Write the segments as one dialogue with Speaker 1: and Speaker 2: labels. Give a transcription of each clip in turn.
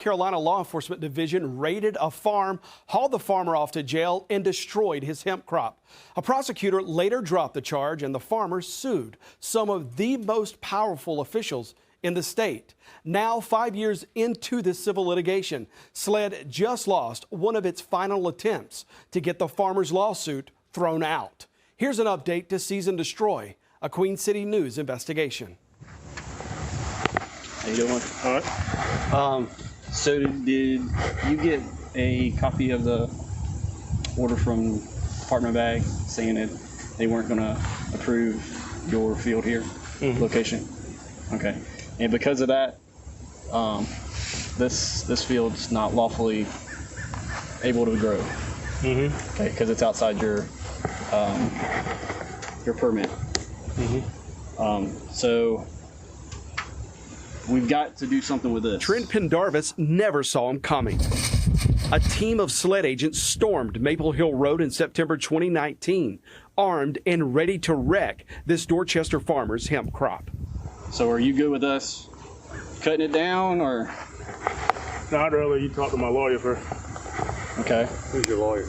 Speaker 1: Carolina Law Enforcement Division raided a farm, hauled the farmer off to jail, and destroyed his hemp crop. A prosecutor later dropped the charge, and the farmer sued some of the most powerful officials in the state. Now, 5 years into this civil litigation, SLED just lost one of its final attempts to get the farmer's lawsuit thrown out. Here's an update to Seize and Destroy, a Queen City News investigation.
Speaker 2: How you doing? All right. So did you get a copy of the order from Department of Ag saying that they weren't going to approve your field here, location? Okay. And because of that, this field's not lawfully able to grow. Okay, because it's outside your permit. So we've got to do something with this.
Speaker 1: Trent Pendarvis never saw him coming. A team of SLED agents stormed Maple Hill Road in September 2019, armed and ready to wreck this Dorchester farmer's hemp crop.
Speaker 2: So are you good with us cutting it down, or?
Speaker 3: No, I'd rather you talk to my lawyer first.
Speaker 2: Okay.
Speaker 3: Who's your lawyer?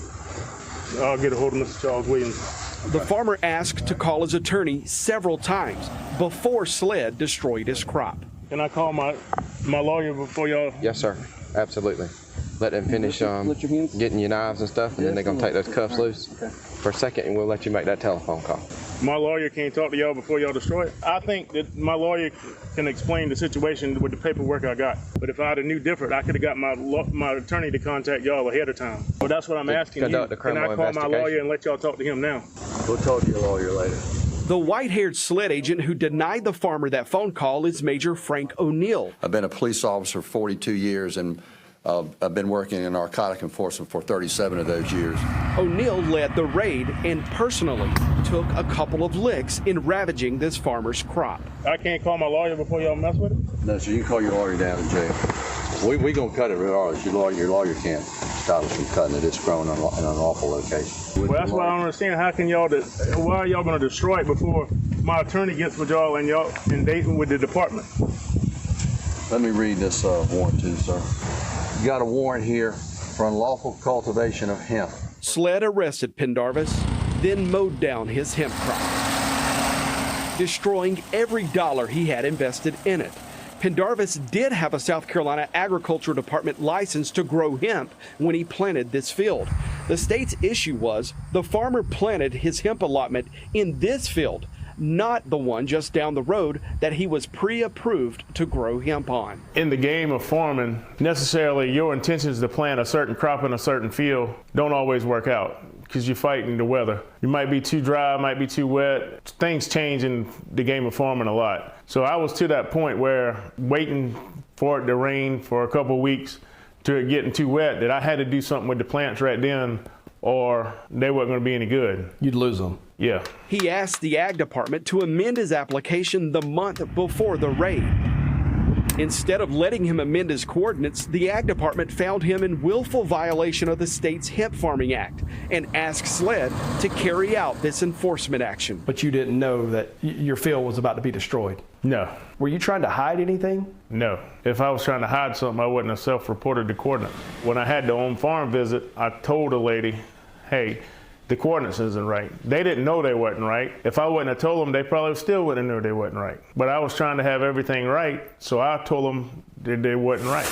Speaker 3: I'll get a hold of Mr. Charles Williams.
Speaker 1: The farmer asked to call his attorney several times before SLED destroyed his crop.
Speaker 3: Can I call my lawyer before y'all?
Speaker 4: Yes, sir. Absolutely. Let them finish getting your knives and stuff, and then they're going to take those cuffs loose for a second, and we'll let you make that telephone call.
Speaker 3: My lawyer can't talk to y'all before y'all destroy it. I think that my lawyer can explain the situation with the paperwork I got. But if I had knew different, I could have got my attorney to contact y'all ahead of time. So that's what I'm asking you. Can I call my lawyer and let y'all talk to him now?
Speaker 5: We'll talk to your lawyer later.
Speaker 1: The white-haired SLED agent who denied the farmer that phone call is Major Frank O'Neill.
Speaker 5: I've been a police officer for 42 years, and I've been working in narcotic enforcement for 37 of those years.
Speaker 1: O'Neill led the raid and personally took a couple of licks in ravaging this farmer's crop.
Speaker 3: I can't call my lawyer before y'all mess with it?
Speaker 5: No, sir, you can call your lawyer down in jail. We gonna cut it regardless. Your lawyer can't stop us from cutting it. It's grown in an unlawful location.
Speaker 3: Well, that's why I don't understand. How can why are y'all gonna destroy it before my attorney gets with y'all and dating with the department?
Speaker 5: Let me read this warrant to you, sir. You got a warrant here for unlawful cultivation of hemp.
Speaker 1: SLED arrested Pendarvis, then mowed down his hemp crop, destroying every dollar he had invested in it. Pendarvis did have a South Carolina Agriculture Department license to grow hemp when he planted this field. The state's issue was the farmer planted his hemp allotment in this field, not the one just down the road that he was pre-approved to grow hemp on.
Speaker 3: In the game of farming, necessarily your intentions to plant a certain crop in a certain field don't always work out because you're fighting the weather. You might be too dry, might be too wet. Things change in the game of farming a lot. So I was to that point where waiting for it to rain for a couple of weeks to it getting too wet that I had to do something with the plants right then or they weren't going to be any good.
Speaker 1: You'd lose them.
Speaker 3: Yeah.
Speaker 1: He asked the Ag Department to amend his application the month before the raid. Instead of letting him amend his coordinates, the Ag Department found him in willful violation of the state's Hemp Farming Act and asked SLED to carry out this enforcement action.
Speaker 6: But you didn't know that your field was about to be destroyed?
Speaker 3: No.
Speaker 6: Were you trying to hide anything?
Speaker 3: No. If I was trying to hide something, I wouldn't have self-reported the coordinates. When I had the on-farm visit, I told the lady, hey, the coordinates isn't right. They didn't know they wasn't right. If I wouldn't have told them, they probably still wouldn't have known they wasn't right. But I was trying to have everything right, so I told them that they wasn't right.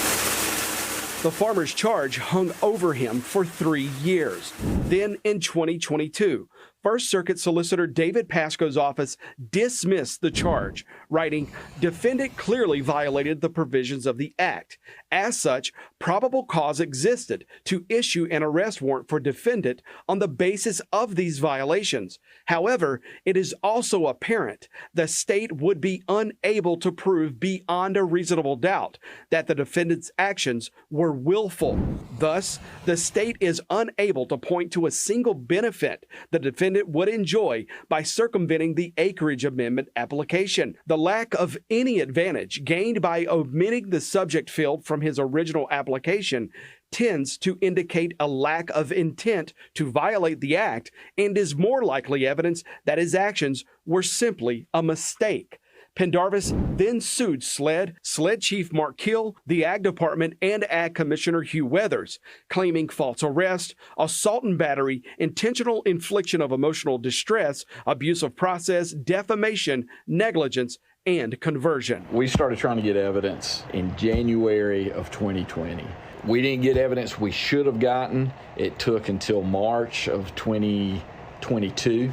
Speaker 1: The farmer's charge hung over him for 3 years. Then in 2022, First Circuit Solicitor David Pascoe's office dismissed the charge, writing, "Defendant clearly violated the provisions of the Act. As such, probable cause existed to issue an arrest warrant for defendant on the basis of these violations. However, it is also apparent the state would be unable to prove beyond a reasonable doubt that the defendant's actions were willful. Thus, the state is unable to point to a single benefit the defendant would enjoy by circumventing the acreage amendment application. The lack of any advantage gained by omitting the subject field from his original application tends to indicate a lack of intent to violate the act and is more likely evidence that his actions were simply a mistake. Pendarvis then sued SLED, SLED Chief Mark Kill, the Ag Department, and Ag Commissioner Hugh Weathers, claiming false arrest, assault and battery, intentional infliction of emotional distress, abuse of process, defamation, negligence, and conversion.
Speaker 7: We started trying to get evidence in January of 2020. We didn't get evidence we should have gotten. It took until March of 2022,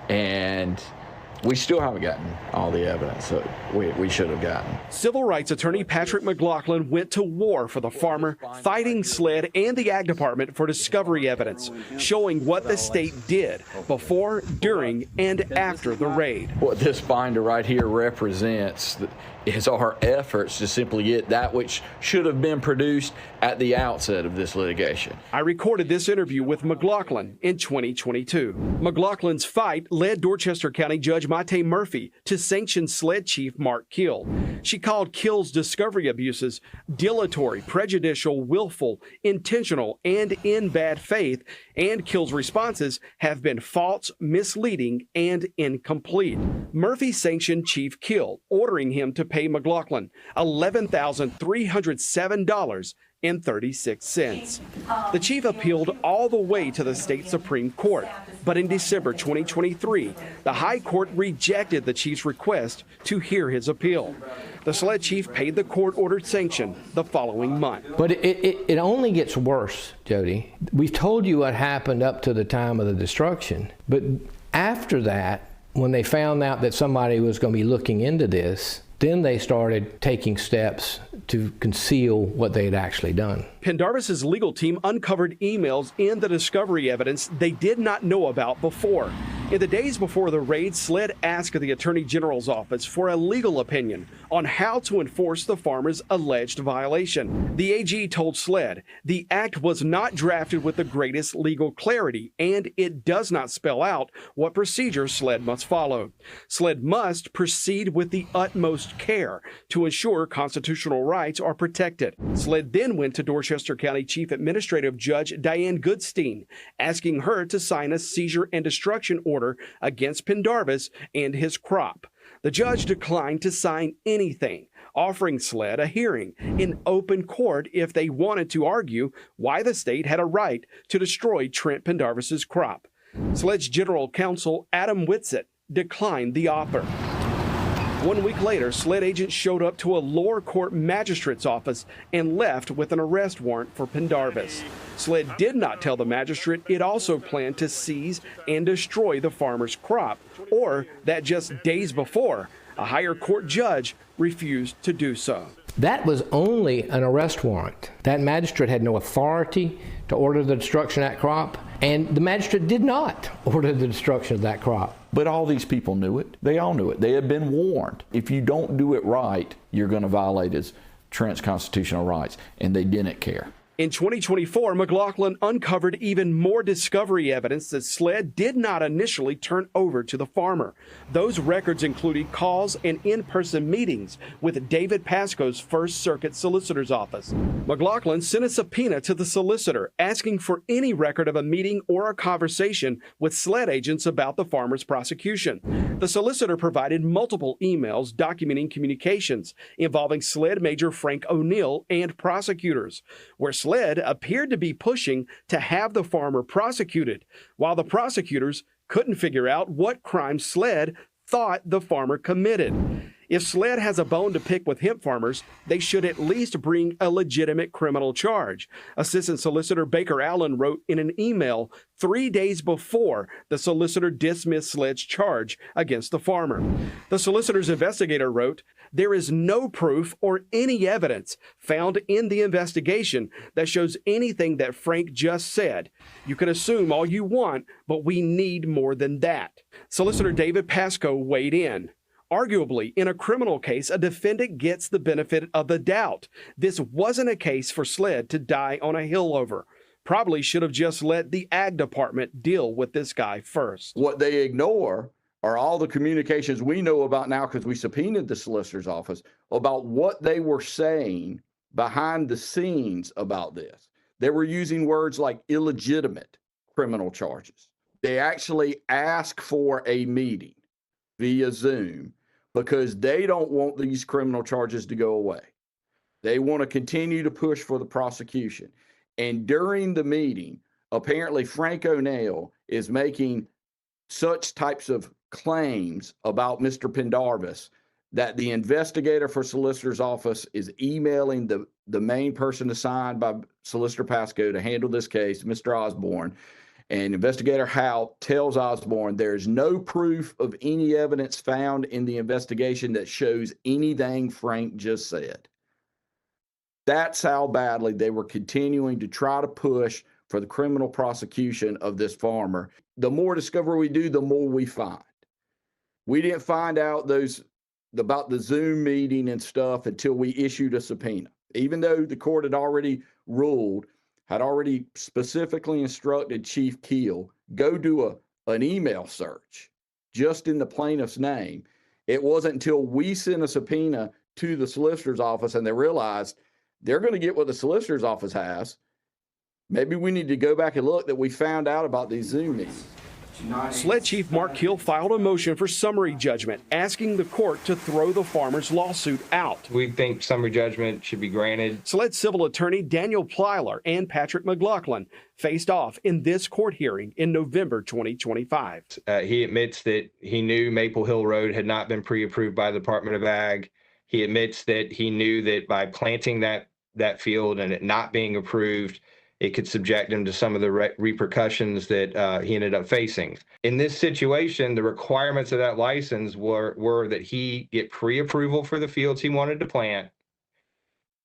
Speaker 7: and we still haven't gotten all the evidence that we should have gotten.
Speaker 1: Civil rights attorney Patrick McLaughlin went to war for the farmer, fighting SLED and the Ag Department for discovery evidence, showing what the state did before, during, and after the raid.
Speaker 7: What this binder right here represents is our efforts to simply get that which should have been produced at the outset of this litigation.
Speaker 1: I recorded this interview with McLaughlin in 2022. McLaughlin's fight led Dorchester County Judge Mate Murphy to sanction SLED Chief Mark Kill. She called Kill's discovery abuses dilatory, prejudicial, willful, intentional, and in bad faith, and Kill's responses have been false, misleading, and incomplete. Murphy sanctioned Chief Kill, ordering him to pay McLaughlin $11,307.36. The chief appealed all the way to the state Supreme Court, but in December 2023, the High Court rejected the chief's request to hear his appeal. The SLED chief paid the court-ordered sanction the following month.
Speaker 8: But it only gets worse, Jody. We've told you what happened up to the time of the destruction, but after that, when they found out that somebody was going to be looking into this, then they started taking steps to conceal what they had actually done.
Speaker 1: Pendarvis's legal team uncovered emails in the discovery evidence they did not know about before. In the days before the raid, SLED asked the Attorney General's office for a legal opinion on how to enforce the farmer's alleged violation. The AG told SLED the act was not drafted with the greatest legal clarity, and it does not spell out what procedure SLED must follow. SLED must proceed with the utmost care to ensure constitutional rights are protected. SLED then went to Dorchester County Chief Administrative Judge Diane Goodstein, asking her to sign a seizure and destruction order against Pendarvis and his crop. The judge declined to sign anything, offering SLED a hearing in open court if they wanted to argue why the state had a right to destroy Trent Pendarvis's crop. SLED's general counsel, Adam Whitsett, declined the offer. 1 week later, SLED agents showed up to a lower court magistrate's office and left with an arrest warrant for Pendarvis. SLED did not tell the magistrate it also planned to seize and destroy the farmer's crop, or that just days before, a higher court judge refused to do so.
Speaker 8: That was only an arrest warrant. That magistrate had no authority to order the destruction of that crop, and the magistrate did not order the destruction of that crop.
Speaker 9: But all these people knew it. They all knew it. They had been warned. If you don't do it right, you're going to violate Trent's constitutional rights, and they didn't care.
Speaker 1: In 2024, McLaughlin uncovered even more discovery evidence that SLED did not initially turn over to the farmer. Those records included calls and in-person meetings with David Pasco's First Circuit Solicitor's Office. McLaughlin sent a subpoena to the solicitor asking for any record of a meeting or a conversation with SLED agents about the farmer's prosecution. The solicitor provided multiple emails documenting communications involving SLED Major Frank O'Neill and prosecutors, where SLED appeared to be pushing to have the farmer prosecuted, while the prosecutors couldn't figure out what crime SLED thought the farmer committed. If SLED has a bone to pick with hemp farmers, they should at least bring a legitimate criminal charge. Assistant Solicitor Baker Allen wrote in an email 3 days before the solicitor dismissed SLED's charge against the farmer. The solicitor's investigator wrote, "There is no proof or any evidence found in the investigation that shows anything that Frank just said. You can assume all you want, but we need more than that." Solicitor David Pasco weighed in. Arguably, in a criminal case, a defendant gets the benefit of the doubt. This wasn't a case for SLED to die on a hill over. Probably should have just let the Ag Department deal with this guy first.
Speaker 5: What they ignore are all the communications we know about now, because we subpoenaed the solicitor's office, about what they were saying behind the scenes about this. They were using words like illegitimate criminal charges. They actually asked for a meeting via Zoom because they don't want these criminal charges to go away. They want to continue to push for the prosecution. And during the meeting, apparently Frank O'Neill is making such types of claims about Mr. Pendarvis that the investigator for Solicitor's Office is emailing the main person assigned by Solicitor Pasco to handle this case, Mr. Osborne. And Investigator Howe tells Osborne there's no proof of any evidence found in the investigation that shows anything Frank just said. That's how badly they were continuing to try to push for the criminal prosecution of this farmer. The more discovery we do, the more we find. We didn't find out about the Zoom meeting and stuff until we issued a subpoena, even though the court had already ruled, had already specifically instructed Chief Keel, go do an email search just in the plaintiff's name. It wasn't until we sent a subpoena to the solicitor's office and they realized they're going to get what the solicitor's office has. Maybe we need to go back and look that we found out about these Zoom meetings.
Speaker 1: SLED Chief Mark Keel filed a motion for summary judgment, asking the court to throw the farmer's lawsuit out.
Speaker 10: We think summary judgment should be granted.
Speaker 1: SLED civil attorney Daniel Plyler and Patrick McLaughlin faced off in this court hearing in November 2025.
Speaker 10: He admits that he knew Maple Hill Road had not been pre-approved by the Department of Ag. He admits that he knew that by planting that field and it not being approved, it could subject him to some of the repercussions that he ended up facing. In this situation, the requirements of that license were that he get pre-approval for the fields he wanted to plant.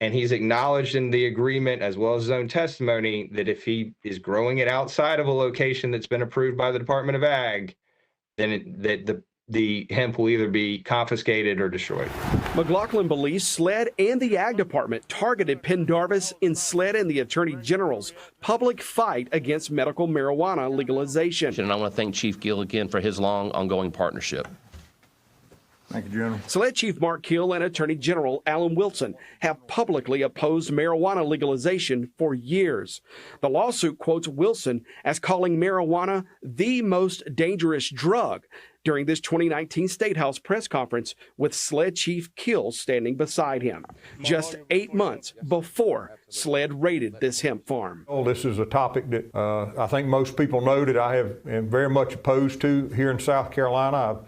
Speaker 10: And he's acknowledged in the agreement, as well as his own testimony, that if he is growing it outside of a location that's been approved by the Department of Ag, then the hemp will either be confiscated or destroyed.
Speaker 1: McLaughlin believes SLED and the Ag Department targeted Pendarvis in SLED and the Attorney General's public fight against medical marijuana legalization.
Speaker 11: And I want to thank Chief Gill again for his long ongoing partnership.
Speaker 12: Thank you, General.
Speaker 1: SLED Chief Mark Keel and Attorney General Alan Wilson have publicly opposed marijuana legalization for years. The lawsuit quotes Wilson as calling marijuana the most dangerous drug during this 2019 State House press conference, with SLED Chief Keel standing beside him, just 8 months before SLED raided this hemp farm.
Speaker 12: Well, this is a topic that I think most people know that I am very much opposed to here in South Carolina.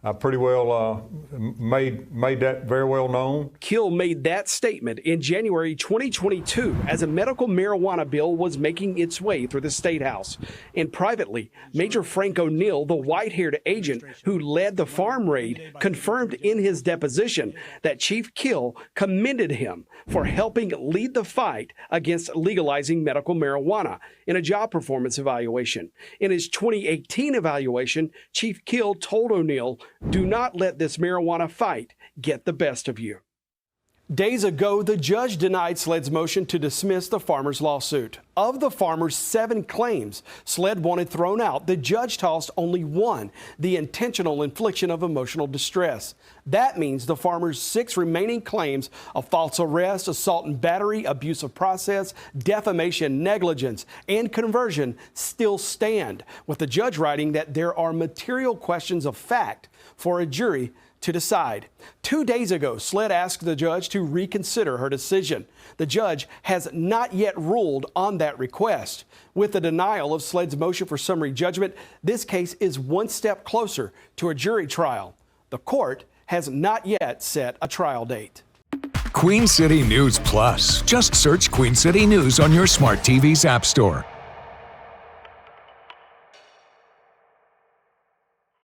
Speaker 12: I pretty well made that very well known.
Speaker 1: Keel made that statement in January 2022 as a medical marijuana bill was making its way through the State House. And privately, Major Frank O'Neill, the white-haired agent who led the farm raid, confirmed in his deposition that Chief Keel commended him for helping lead the fight against legalizing medical marijuana in a job performance evaluation. In his 2018 evaluation, Chief Keel told O'Neill, "Do not let this marijuana fight get the best of you." Days ago, the judge denied SLED's motion to dismiss the farmer's lawsuit. Of the farmer's 7 claims SLED wanted thrown out, the judge tossed only one, the intentional infliction of emotional distress. That means the farmer's 6 remaining claims of false arrest, assault and battery, abuse of process, defamation, negligence, and conversion still stand, with the judge writing that there are material questions of fact for a jury to decide. 2 days ago, SLED asked the judge to reconsider her decision. The judge has not yet ruled on that request. With the denial of SLED's motion for summary judgment, this case is one step closer to a jury trial. The court has not yet set a trial date.
Speaker 13: Queen City News Plus. Just search Queen City News on your smart TV's app store.